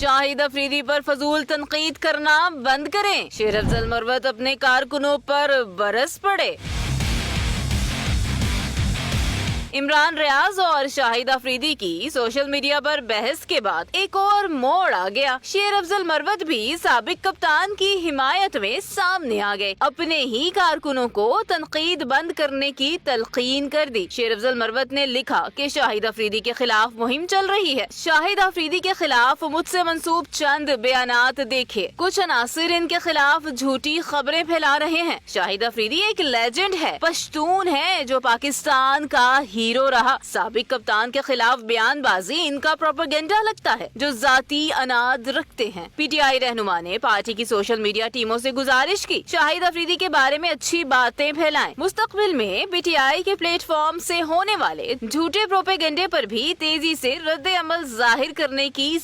شاہد افریدی پر فضول تنقید کرنا بند کریں، شیر افضل مروت اپنے کارکنوں پر برس پڑے۔ عمران ریاض اور شاہد افریدی کی سوشل میڈیا پر بحث کے بعد ایک اور موڑ آ گیا۔ شیر افضل مروت بھی سابق کپتان کی حمایت میں سامنے آ گئے، اپنے ہی کارکنوں کو تنقید بند کرنے کی تلقین کر دی۔ شیر افضل مروت نے لکھا کہ شاہد افریدی کے خلاف مہم چل رہی ہے۔ شاہد افریدی کے خلاف مجھ سے منسوب چند بیانات دیکھے، کچھ عناصر ان کے خلاف جھوٹی خبریں پھیلا رہے ہیں۔ شاہد افریدی ایک لیجنڈ ہے، پشتون ہے جو پاکستان کا ہیرو رہا۔ سابق کپتان کے خلاف بیان بازی ان کا پروپیگنڈا لگتا ہے جو ذاتی اناد رکھتے ہیں۔ پی ٹی آئی رہنما نے پارٹی کی سوشل میڈیا ٹیموں سے گزارش کی شاہد افریدی کے بارے میں اچھی باتیں پھیلائیں، مستقبل میں پی ٹی آئی کے پلیٹ فارم سے ہونے والے جھوٹے پروپیگنڈے پر بھی تیزی سے رد عمل ظاہر کرنے کی